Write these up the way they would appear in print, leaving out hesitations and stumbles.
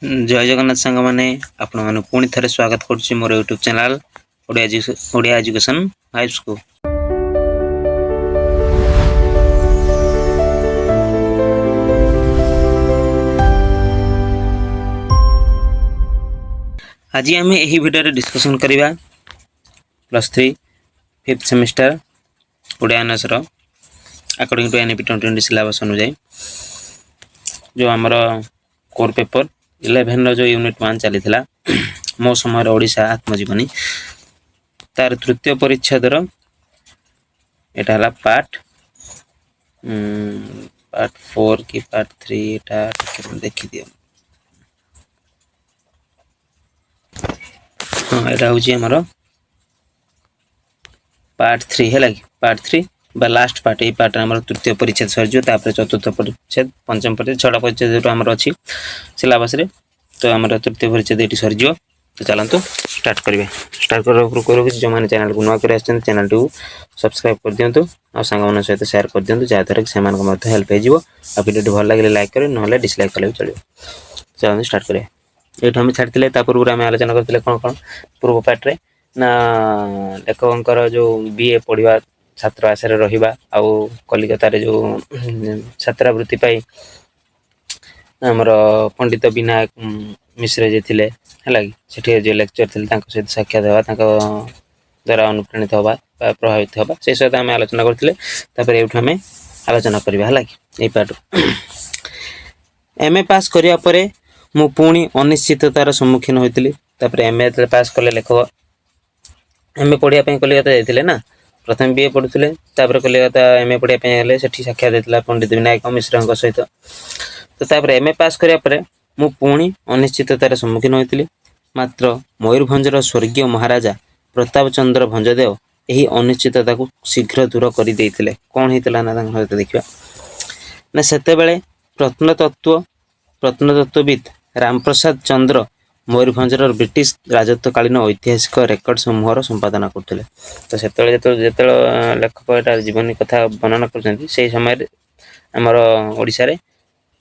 जय जगन्नाथ सांग मैंने आपण मैंने पुणी थे स्वागत करुच्ची मोर YouTube channel Odia education vibes को। आज आम यही भिडियो डिस्कसन करवा +3 5th semester Odia honours according to NEP 2020 syllabus अनुଯାयी जो आमर कोर पेपर 11 जो यूनिट 1 चली मो समय ओडिशा आत्मजीवनी तार तृतीय परिच्छेदर एटा पार्ट 4 कि पार्ट 3 एटा देखि दियो। हाँ एटा होची हमर पार्ट 3 है कि पार्ट 3 बा लास्ट पार्ट ए पार्ट हमर तृतीय परिच्छेद सरजो तापर चतुर्थ परिच्छेद पंचम परिच्छेद छठा परिच्छेद जो हमर अछि सिलेबस रे तो हमर तृतीय परिच्छेद एटी सरजो। तो चलंतु स्टार्ट करिवे। स्टार्ट करबा पूर्व करो कि जो माने चैनल को नवा करे आछन चैनल को सब्सक्राइब कर दियंतु आ संग मन सहित शेयर कर दियंतु जा तरह कि सेमान को मते हेल्प हे जिवो आ वीडियो भल लागले लाइक करे नहले डिसलाइक कले चलियो। चलंतु स्टार्ट करिवे। एठो हम छाडतिले ता पूर्व हम आलोचना करतिले कोन कोन पूर्व पार्ट रे ना लेखकंकर जो बीए पढिबा छात्र आशरे रहिबा आ कलिकता रे जो छात्रवृत्ति पाई हमर पंडित विनायक मिश्र जे थिले हला कि सेठी जे लेक्चर थिले तांको सहित साक्षात हेबा तांको द्वारा अनुप्राणित होबा प्रभावित होबा से सहित हम आलोचना करथिले। तापर एठो हम आलोचना करबा हला कि ए पार्ट एमए पास करिया परे मु पुणी अनिश्चिततार सम्मुखीन होइतिली। तापर एमए पास कले लेखक एमए पढ़िया पे कलिकता जाइतिले ना प्रथम बीए पढ़ुथिले तापर कलिकता एमए पढ़िया पे हेले सेठी साक्षात देतिला पंडित विनायक मिश्रଙ୍କ सहित। तो तापर एमए पास करिया परे मु पुणी अनिश्चिततार सम्मुखीन होइतिली। मात्र मयूरभंजर स्वर्गीय महाराजा प्रताप चंद्र भंजदेव एही अनिश्चितता को शीघ्र दूर करि देइतिले। कोन हेतिला ना तांको सहित देखिबा ना सेते बेले प्रत्नतत्वविद रामप्रसाद चंद्र मयूरभंजर ब्रिटिश राजत्वकालीन ऐतिहासिक रेकर्ड समूहर संपादन करते। तो से लेखक एटार जीवनी कथा वर्णना कर समय आमर ओडिशा रे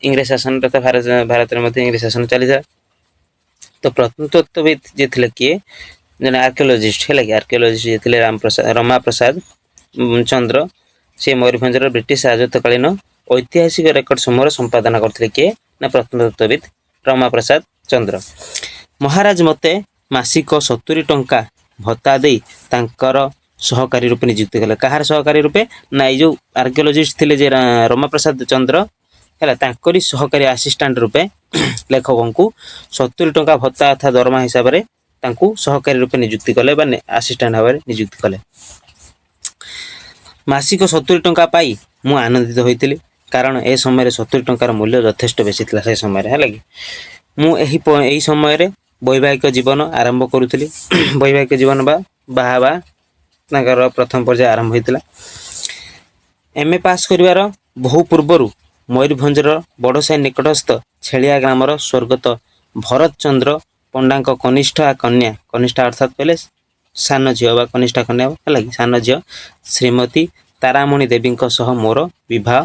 इंग्रेज शासन तथा भारत में इंग्रेज शासन चली था। तो प्रत्नतत्वविद जे थिले किए जने आर्कियोलॉजिस्ट है कि आर्कियोलॉजिस्ट जे थिले रमाप्रसाद चंद्र से मयूरभंजर ब्रिटिश राजत्वकालीन ऐतिहासिक रेकर्ड समूहर संपादन करते किए ना प्रत्नतत्वविद रमाप्रसाद चंद्र। महाराज मते मासिक 70 टंका भत्ता दे तांकर सहकारी रूपे नियुक्ति कले। कहार सहकारी रूपे ना जो आर्कियोलॉजिस्ट थिले जे रमाप्रसाद चंद्र है तांकरी सहकारी असिस्टेंट रूपे लेखकों को 70 टंका भत्ता अथा दरमा हिसाब रे तांकू सहकारी रूपे नियुक्ति कले बा असिस्टेंट भाव नियुक्ति कले। मासिक 70 टंका पाई मु आनंदित होइतिली कारण ए समय 70 टंकार मूल्य यथेष्ट बेसी थिला से समय है लगी। मु एही समय रे वैवाहिक जीवन आरंभ करुଥିଲି। वैवाहिक जीवन बाहाबा तांकर प्रथम पर्याय आरंभ होइतिला। एमए पास करिवार बहु पूर्वरु मयूरभंजर बड़साई निकटस्थ छेलिया ग्रामर स्वर्गत भरत चंद्र पंडांक कनिष्ठा कन्या कनिष्ठा अर्थात पहले सान झियो बा कनिष्ठा कन्या है कि सान झियो श्रीमती तारामणि देवी सह मोर विवाह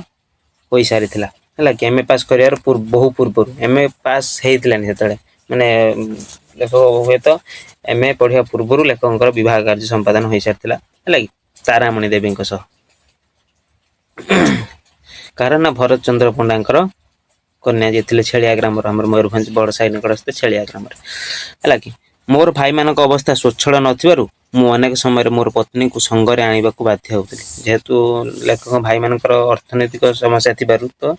होई सारिथिला है कि एमए पास करिवार बहु पूर्वरु एमए पास हेइतिलानी सेतळे माने लेखक हुए तो एमए पढ़िया पूर्व लेखक विवाह कार्य संपादन हो सारी है कि तारामणि देवी कारण ना भरत चंद्र पंडांकर कन्या जे थिले छेलिया ग्राम मयूरभंज बड़साई निकटस्थ छेलिया ग्राम है कि मोर भाई मान अवस्था स्वच्छल नथिबारु मु अनेक समय मोर पत्नी को संगरे आनिबा को बाध्य होउतिली। जेहेतु लेखक भाई मानकर अर्थनैतिक समस्या थिबारु तो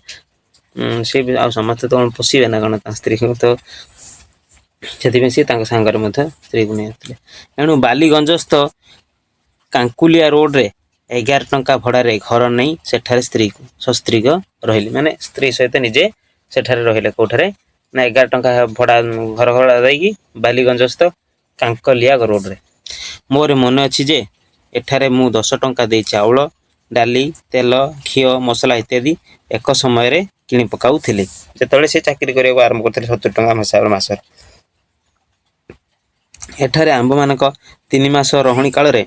से आ समस्त तो पोषिबे ना कण स्त्री को तो से सांगर स्त्री को नहीं एणु बालीगंजस्थ कांकुलिया रोड रे 11 टंका भड़ारे घर नहीं सेठारे स्त्री को सस्त्रीक रही माने स्त्री सहित निजे सेठारे रहिले कोठारे ना 11 टंका भड़ा घर भड़ा देकी बालीगंजस्थ कांकुलिया रोड रे। मोर मन अच्छी जे एठारे मु 10 टंका दे चाउल डाली तेल घी मसला इत्यादि एक समय रे किणी पकाउथिले जेतबेले से चाकरी करबा आरंभ करथिले 70 टंका मासर। एठारे आंब मानक 3 मास रही काल रे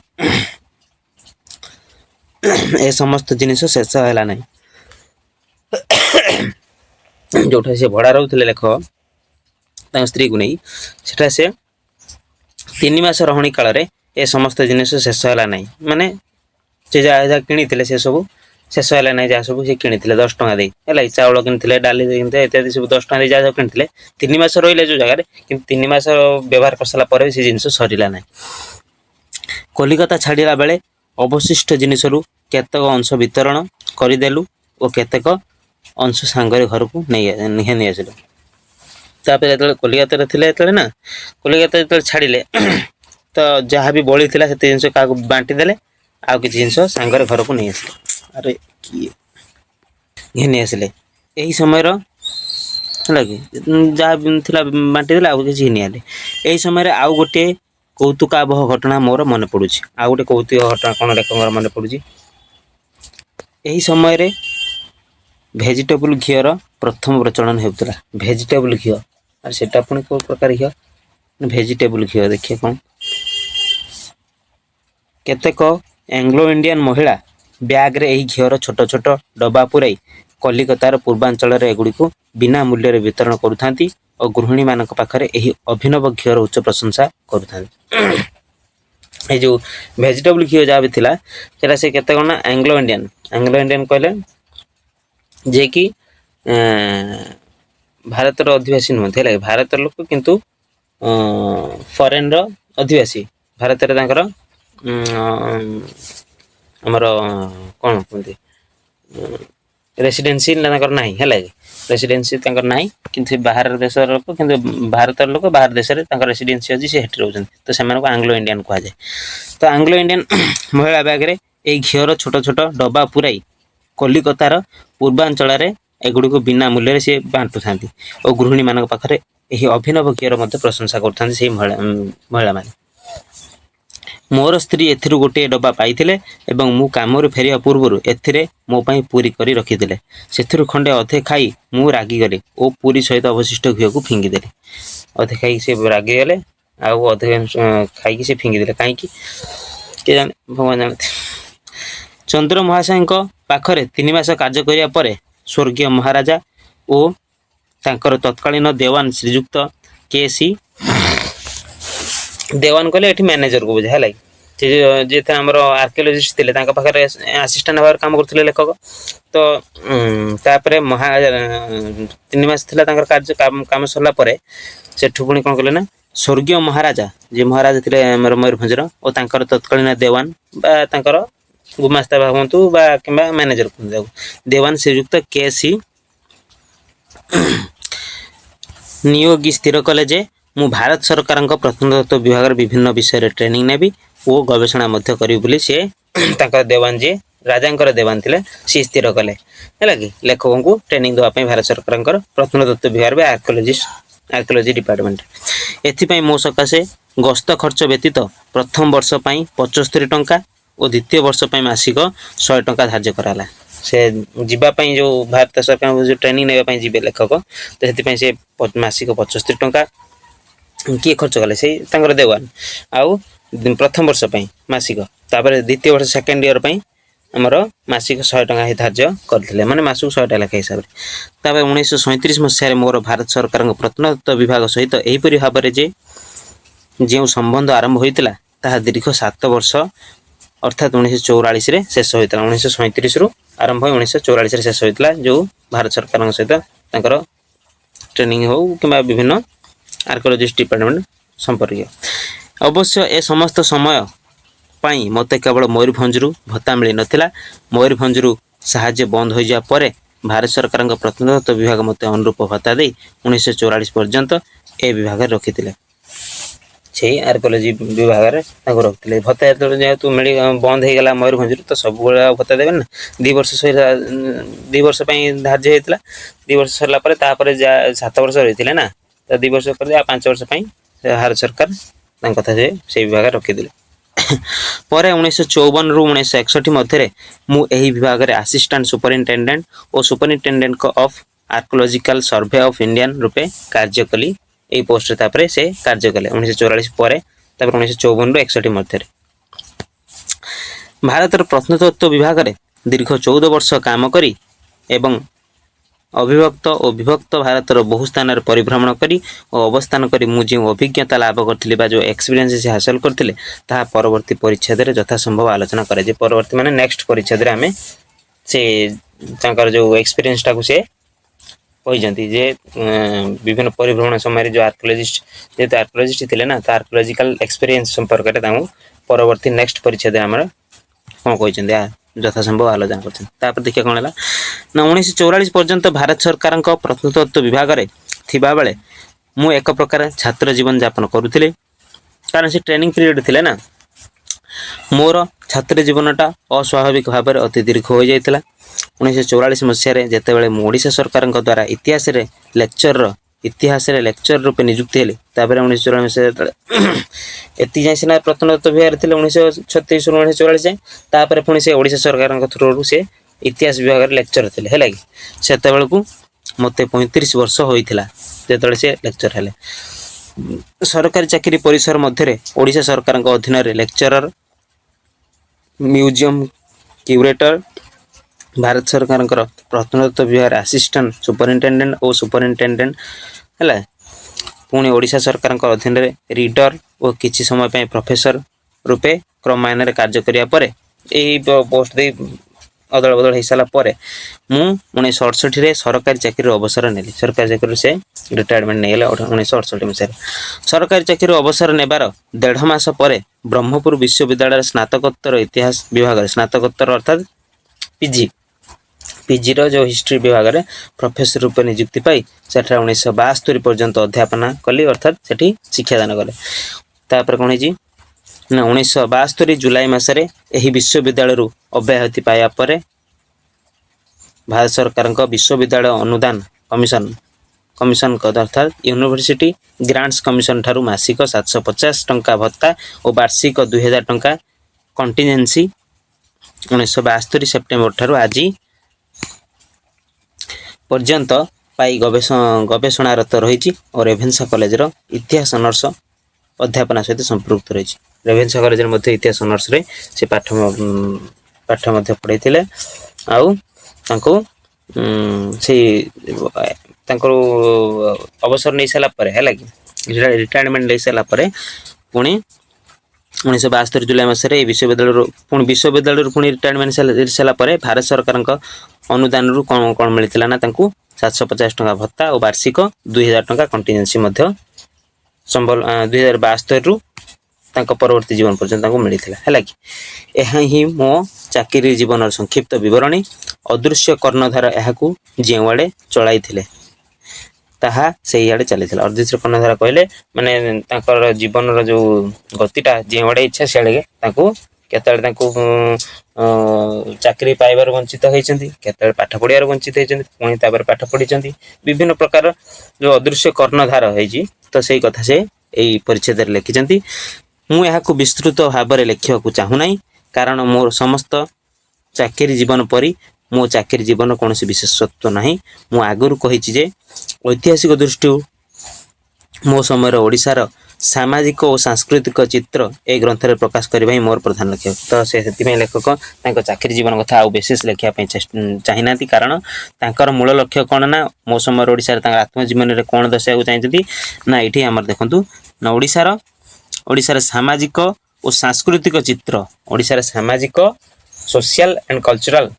ए समस्त जिनिस शेष है ना जो से भड़ा रोते लेख स्त्री को नहीं सेटा से 3 मास रही काल ए समस्त जिनिस शेष है ना माने से जहाँ जहाँ किनी से सब शेष है ना जहाँ सब किनी 10 टଙ୍କା दे चाउल किनी डाली किनी इत्यादि सब 10 टଙ୍କା दे जहाँ किनी 3 मास रही जो जगह कि 3 मास व्यवहार कर सारा से जिन सरला ना कलिकता छाड़ा बेले अवशिष्ट जिनिस केतक अंश वितरण करदेलु और केतक अंश सांगरे घर को नहीं आसिलु तापर जो कलिकता थे ना कलिकता जो छाड़े तो जहाँ भी बड़ी थी से जिन क्या बांटी देले आउ कि जिन सांगरे घर को नहीं आसिले अरे किए नहीं आसिले यही समय है कि जहाँ थी बांटी देले आउ कि नहीं आले यही समय आउ गोटे कौतुकाबह घटना मोर मन पड़ू आउ गोटे कौतुक घटना कौन लेखक मन पड़ू यही समय भेजिटेबल घीर प्रथम प्रचलन होता भेजिटेबल घी और सेटा पुणी कौ प्रकार घी भेजिटेबल घी देखिए कौन केतेक एंग्लो इंडियन महिला ब्याग्रे यही घीर छोट छोट डब्बा पुराई कलिकतार पूर्वांचल एगुड़ी को बिना मूल्य वितरण करुता और गृहिणी मान पाखे यही अभिनव घीर उच्च प्रशंसा करुता जो भेजिटेबल घी जहाँ भी थिला सेटा से केते कौन एंग्लो इंडियन कहले जे कि भारत अधिवासी नुहति है भारत लोक किंतु फॉरेन रो अधिवासी भारत रे तांकर हमर कोन कहते रेसिडेंसी तांकर नाही है रेसिडेंसी तांकर नाही किंतु बाहर देश लोक किंतु भारत लोक बाहर देश रे तांकर रेसिडेंसी अछि से हेठ रहउछन तो सेमान को एंग्लो इंडियन कहा जाए तो एंग्लो इंडियन महिला बैग रे ए घियर छोट छोट डब्बा पुराई कलिकतार पूर्वांचल एगुड़ी को बिना मूल्य से बांटू था और गृहिणी मान पाखे यही अभिनव घीर प्रशंसा करता से महिला मान मोर स्त्री एथिरु गोटे डब्बा पाइथिले एवं मु काम फेरिया पूर्व एथिरे मो पई पूरी करी रखिदेले सेथिरु खंडे अधे खाई मु रागी गले और पूरी सहित अवशिष्ट घी को फिंगी देले अधे खाई से रागी गले आउ अधे खाई से फिंगी देले काई के जाने भगवान जानते चंद्र महाशय पाखरे 3 मास कार्य करिया परे स्वर्गीय महाराजा और तांकर तत्कालीन देवान श्रीजुक्त केसी देवान कहले एठी मैनेजर को बुझा है जे थे हमर आर्कियोलॉजिस्ट थे पाखे असिस्टेंट भाव काम करते लेखक तो तापर महाराजा 3 मास थिला तांकर कार्य काम सरला परे सेठु पुणी कोन कहले ना स्वर्गीय महाराजा जे महाराजा थे मयूरभंजर और तांकर तत्कालीन देवान बा तांकर गुमास्ता भावतु बा किंबा मैनेजर देवान श्रीयुक्त केसी नियोगी स्थिर कले जे मु भारत सरकार प्रत्नतत्व विभाग विभिन्न विषय ट्रेनिंग नेबी और गवेषणा मध्य करी बोली से देवान जे राजा देवान थिले सी स्थिर कले है कि लेखकों को ट्रेनिंग देवाई भारत सरकार प्रत्नतत्व विभाग आर्कियोलॉजी डिपार्टमेंट एथिपाई मो सकाशे गस्त खर्च व्यतीत प्रथम वर्ष 75 टंका और द्वितीय वर्ष मासिक 100 टंका धार्य कराला से जीवाई जो भारत सरकार जो ट्रेनिंग ने जी लेखक तो से मासिक 75 टंका किए खर्च कले से देवान आउ प्रथम वर्ष मासिक तापर द्वितीय वर्ष सेकेंड ईयर आमर मासिक 100 टंका ही धार्य करते माने मासक 100 टा लेखा हिसाब से 1937 मसीह मोर भारत सरकार प्रत्नतत्व विभाग सहित एहीपरि भाव में जो संबंध आरंभ होता ताहा दीर्घ 7 वर्ष अर्थात 1944 रे शेष होता 1937 रु आरंभ 1944 रे शेष होता जो भारत सरकार सहित तांकर ट्रेनिंग हो कि विभिन्न आर्कियोलॉजिस्ट डिपार्टमेंट संपर्क अवश्य ए समस्त समय पाई मते केवल मयूरभंजरू भत्ता मिली नथिला मयूरभंजरू साहाय्य बंद हो जा परे भारत सरकार प्रत्नतत्व विभाग मते अनुरूप भत्ता दे 1944 पर्यंत ए विभाग रखिथिले से आर्कियोलॉजी विभाग रखते भत्ता जेहेतु मिली बंद हो गला मयूरभंजरू तो सब भत्ता देवे ना 2 वर्ष 2 वर्ष धार्य होता 2 वर्ष सरला 7 वर्ष रही ना तो 2 वर्ष कर 5 वर्ष भारत सरकार कथा से विभाग रखिदे पर 1954 रु 1961 मध्य मुझे विभाग में असिस्टेंट सुपरिटेडेंट और superintendent of archaeological survey of Indian रूपे कार्य कली यही पोस्ट तापर से कार्य कले 1944 पर 1954 रु 61 मध्य भारत प्रत्नतत्व विभाग में दीर्घ 14 वर्ष काम करी एवं अविभक्त और विभक्त भारतर बहु स्थान परिभ्रमण करी और अवस्थान करी मु जो अभिज्ञता लाभ करथिले बा जो एक्सपीरियंस से हासिल करथिले ताहा परवर्ती परिच्छेद रे यथासंभव आलोचना करे जे परवर्ती माने नेक्स्ट परिच्छेद रे हमें से तांकर जो एक्सपीरियंस टाकू से कहिजंती जे विभिन्न परिभ्रमण समय जो आर्कियोलॉजिस्ट जे आर्कियोलॉजिस्ट थिले ना आर्कियोलॉजिकल एक्सपीरियंस संपर्क रे तांको परवर्ती नेक्स्ट परिच्छेद रे हमर कोन कहिजंती यथासंभव आलोचना कर देखिए कौन है ना 1944 पर्यंत भारत सरकार प्रत्नतत्व विभाग में थिबा बेले मु एक प्रकार छात्र जीवन यापन करुले कारण से ट्रेनिंग पीरियड थिले ना मोर छात्र जीवनटा अस्वाभाविक भाव में अति दीर्घ हो जाता 1944 मसीह जितेबाला ओडिशा सरकार द्वारा इतिहास लेक्चर रूपे नियुक्ति हेले तापर 1944 मसीह एति जाए सीना प्रत्नतत्व विभाग थे 1936 1944 जाए तापर पुणी से ओडिशा सरकार थ्रू से इतिहास विभाग लेक्चर थे है कि से मत 35 वर्ष होता जो से लेक्चर हेले सरकारी चाकरी परिसर मध्य ओडिशा सरकार अधीन लेक्चरर म्यूजियम क्यूरेटर भारत सरकार प्रत्नतत्व विभाग असिस्टेंट सुपरिटेडेंट और सुपरिटेडेंट है पुणी ओडिशा सरकार अधीन रीडर और किसी समय पे प्रोफेसर रूपे क्रमान्वय कार्य करिया परे यही पोस्ट दे अदल बदल हो सारा पर मु 1968 सरकारी चाकरी अवसर नेली सरकारी चाकरी से रिटायरमेंट नहीं 1968 मसीह सरकारी चाकरी अवसर नेबार 1.5 मास पर ब्रह्मपुर विश्वविद्यालय स्नातकोत्तर इतिहास विभाग स्नातकोत्तर अर्थात पीजी जो हिस्ट्री विभाग में प्रोफेसर रूप नियुक्ति पाई सेठा 1972 पर्यंत अध्यापना कली अर्थात सेठी शिक्षादान कले तापर कौन है ना 1972 जुलाई मसरे यही विश्वविद्यालय अव्याहति पाया पर भारत सरकार विश्वविद्यालय अनुदान कमिशन अर्थात यूनिवर्सिटी ग्रांट्स कमिशन ठारू मासिक 750 टंका भत्ता और वार्षिक 2000 टंका कंटिजेंसी 1972 सेप्टेम्बर ठारू आज पर्यंत पाई गवेषणारत रही और रेभेन्सा कॉलेज रो इतिहास ऑनर्स अध्यापना सहित संपृक्त रही रेभेन्सा कॉलेज मध्य इतिहास ऑनर्स रे से पाठ मध्य पढ़ाई थिले आउ तांको से तांको अवसर नहीं साला परे है कि रिटायरमेंट नहीं साला परे पुणी 1972 जुलाई मसीह विश्वविद्यालय पुणी विश्वविद्यालय पुणी रिटायरमेंट सारा पर भारत सरकार अनुदान रु कौन कौन मिलता ना 750 टंका भत्ता और वार्षिक 2000 टंका कंटिजेंसी संबल 2072 रु परवर्ती जीवन पर्यंत मिलता है कि यह ही मो चाकरी जीवन संक्षिप्त विवरणी अदृश्य कर्णधार यहाँ जो आड़े चलाई ताहा से आड़े चली अदृश्य कर्णधार कहले माने जीवन जो गतिटा जो आड़े इच्छा सियाड़े केतले चाकरी पाइबार वंचित होती केतले पाठ पढ़ियार वंचित होती पुणी तापर पाठ पढ़ी विभिन्न प्रकार जो अदृश्य कर्णधार होती तो सही कथा से यही परिच्छेद लिखिं मु यहाँ विस्तृत भाव में लिखा चाहूना कारण मोर समस्त चाकरी जीवन परी मो चाकरी जीवन कौन विशेषत्व ना मु आगुरी कही ऐतिहासिक दृष्टि मो समय ओडिशार सामाजिक और सांस्कृतिक चित्र ए ग्रंथ में प्रकाश करने मोर प्रधान लक्ष्य तो से लेखक चाकरी जीवन कथा आउ विशेष लिखापी चाहिना कारण तांकर मूल लक्ष्य कौन ना मो समय ओडिशार आत्मजीवन में कौन दर्शाइक चाहिए ना ये आम देखूँ ना ओडिशार सामाजिक और सांस्कृतिक चित्र ओडिशार सामाजिक सोशल एंड कल्चरल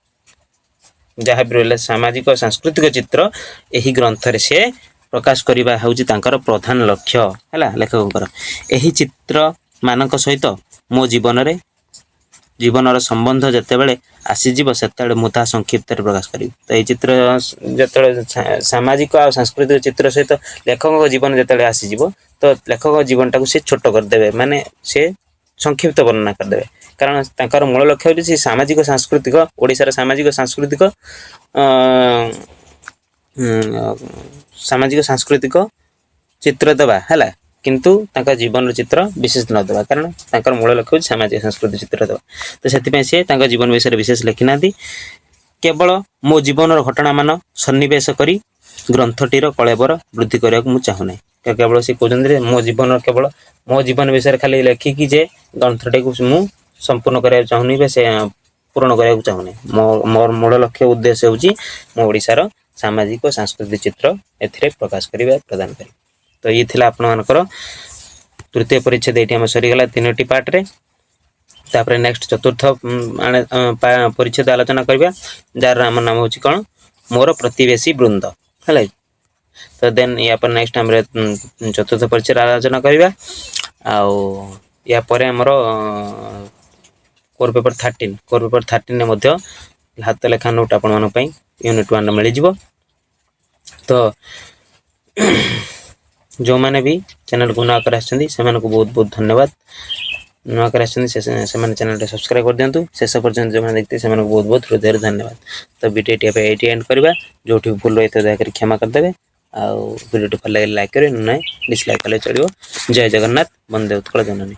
जहाँ भी रहा सामाजिक और सांस्कृतिक चित्र यही ग्रंथ से प्रकाश करवा हूँ प्रधान लक्ष्य है लेखक यही चित्र मान सहित मो जीवन संबंध जितेबाला आसीज से मुझे संक्षिप्त प्रकाश करी तो ये चित्र जो सामाजिक और सांस्कृतिक चित्र सहित लेखक जीवन जिते आसीज तो लेखक जीवन टाक से छोट करदे माने से संक्षिप्त वर्णना करदे कारण तांकर मूल लक्ष्य होची सामाजिक सांस्कृतिक ओडिशार सामाजिक सांस्कृतिक चित्र देवा है किंतु तांका जीवन चित्र विशेष न देवा कारण तांकर मूल लक्ष्य होची सामाजिक सांस्कृतिक चित्र देवा तो से सी तांका जीवन विषय विशेष लिखि ना केवल मो जीवन घटना मान सन्निवेश करी ग्रंथटीर कलेबर वृद्धि करने को मुझे चाहूना केवल सी कहते मो जीवन केवल मो जीवन विषय खाली लिखिकी जे ग्रंथटी को मु संपूर्ण करने चाहूनी से पूरण करने चाहूनी मोर मूल लक्ष्य उद्देश्य हूँ मो ओडिशार सामाजिक और सांस्कृतिक चित्र एथिरे प्रकाश करिबा प्रदान करिबा। तो ये थिला आपण मानकर तृतीय परिच्छेद एटी हम सरीगला 3टी पार्ट रे। तापर नेक्स्ट चतुर्थ परिच्छेद आलोचना करिबा जार नाम होची कोन मोर प्रतिवेशी वृंद हले। तो देन या पर नेक्स्ट हम चतुर्थ परिच्छेद आलोचना करिबा आ या परे हमरो कोर पेपर 13 ने मध्य हाथ लेखा नोट आपण मन पई यूनिट 1 मिल जिवो। तो जो माने भी चैनल को ना कर आछंदी से माने को बहुत बहुत धन्यवाद। ना कर आछंदी से माने चैनल सब्सक्राइब कर दियंतु। शेष पर्यंत जो माने देखते से माने को बहुत बहुत हृदय धन्यवाद। तो वीडियो पे एटी एंड करबा जोठी भूल होय तो दया कर क्षमा कर देबे। आ वीडियो भल लाइक करे न डिसलाइक कले चलियो। जय जगन्नाथ। वंदे उत्कल जननी।